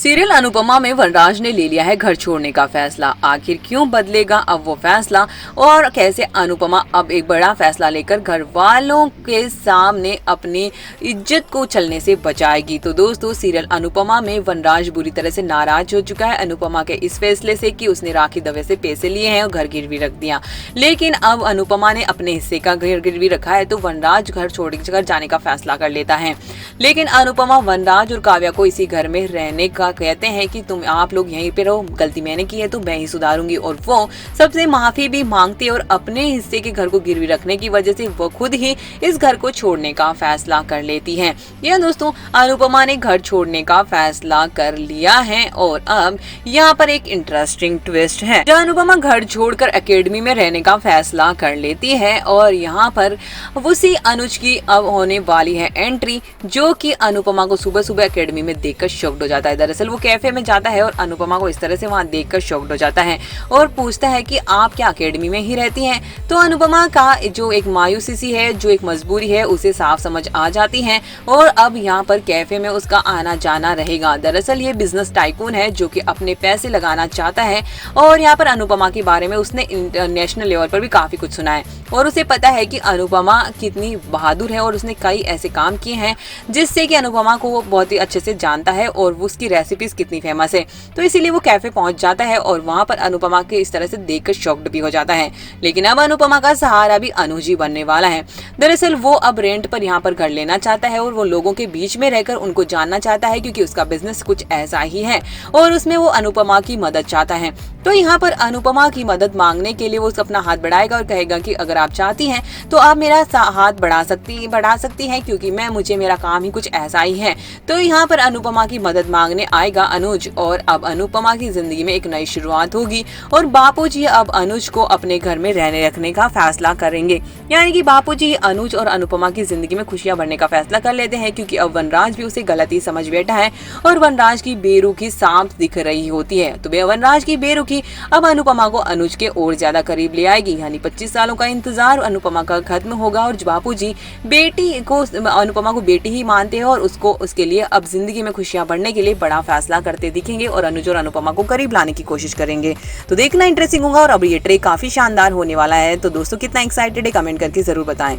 Serial Anupama में वनराज ने ले लिया है घर छोड़ने का फैसला। आखिर क्यों बदलेगा अब वो फैसला और कैसे अनुपमा अब एक बड़ा फैसला लेकर घर वालों के सामने अपनी इज्जत को चलने से बचाएगी। तो दोस्तों, सीरियल अनुपमा में वनराज बुरी तरह से नाराज हो चुका है अनुपमा के इस फैसले से कि उसने राखी दवे से पैसे लिए हैं और घर गिरवी रख दिया। लेकिन अब अनुपमा ने अपने हिस्से का घर गिरवी रखा है तो वनराज घर छोड़कर जाने का फैसला कर लेता है। लेकिन अनुपमा वनराज और काव्या को इसी घर में रहने का कहते हैं कि आप लोग यहीं पे रहो, गलती मैंने की है तो मैं ही सुधारूंगी। और वो सबसे माफी भी मांगती है और अपने हिस्से के घर को गिरवी रखने की वजह से वो खुद ही इस घर को छोड़ने का फैसला कर लेती है। यह दोस्तों, अनुपमा ने घर छोड़ने का फैसला कर लिया है। और अब यहाँ पर एक इंटरेस्टिंग ट्विस्ट है जहाँ अनुपमा घर छोड़कर एकेडमी में रहने का फैसला कर लेती है। और यहाँ पर उसी अनुज की अब होने वाली है एंट्री, जो कि अनुपमा को सुबह सुबह एकेडमी में देखकर शॉक्ड हो जाता है। दरअसल वो कैफे में जाता है और अनुपमा को इस तरह से वहां देखकर शॉक्ड हो जाता है और पूछता है कि आप क्या एकेडमी में ही रहती हैं। तो अनुपमा का जो एक मायूसी सी है, जो एक मजबूरी है, उसे साफ समझ आ जाती है और अब यहाँ पर कैफे में उसका आना जाना रहेगा। दरअसल ये बिजनेस टाइकून है जो कि अपने पैसे लगाना चाहता है और यहाँ पर अनुपमा के बारे में उसने इंटरनेशनल लेवल पर भी काफी कुछ सुना है और उसे पता है कि अनुपमा कितनी बहादुर है और उसने कई ऐसे काम किए हैं जिससे कि अनुपमा को वो बहुत ही अच्छे से जानता है और उसकी रेसिपीज कितनी फेमस है। तो इसीलिए वो कैफे पहुंच जाता है और वहां पर अनुपमा के इस तरह से देखकर शॉक्ड भी हो जाता है। लेकिन अब अनुपमा का सहारा भी अनुज ही बनने वाला है। दरअसल वो अब रेंट पर यहाँ पर घर लेना चाहता है और वो लोगों के बीच में रहकर उनको जानना चाहता है क्योंकि उसका बिजनेस कुछ ऐसा ही है और उसमें वो अनुपमा की मदद चाहता है। तो यहाँ पर अनुपमा की मदद मांगने के लिए वो अपना हाथ बढ़ाएगा और कहेगा कि अगर आप चाहती हैं तो आप मेरा हाथ बढ़ा सकती हैं क्योंकि मुझे मेरा काम ही कुछ ऐसा ही है। तो यहाँ पर अनुपमा की मदद मांगने आएगा अनुज और अब अनुपमा की जिंदगी में एक नई शुरुआत होगी और बापूजी अब अनुज को अपने घर में रहने रखने का फैसला करेंगे। यानी कि बापूजी अनुज और अनुपमा की जिंदगी में खुशियां भरने का फैसला कर लेते हैं क्योंकि अब वनराज भी उसे गलती समझ बैठा है और वनराज की बेरुखी साफ दिख रही होती है। तो वनराज की बेरुखी अब अनुपमा को अनुज के और ज्यादा करीब ले आएगी। यानी 25 सालों का इंतजार अनुपमा का खत्म होगा और बापूजी बेटी को अनुपमा को बेटी ही मानते हैं और उसके लिए अब जिंदगी में खुशियां बढ़ने के लिए बड़ा फैसला करते दिखेंगे और अनुज और अनुपमा को करीब लाने की कोशिश करेंगे। तो देखना इंटरेस्टिंग होगा और अब ये ट्रे काफी शानदार होने वाला है। तो दोस्तों, कितना एक्साइटेड है कमेंट करके जरूर बताएं।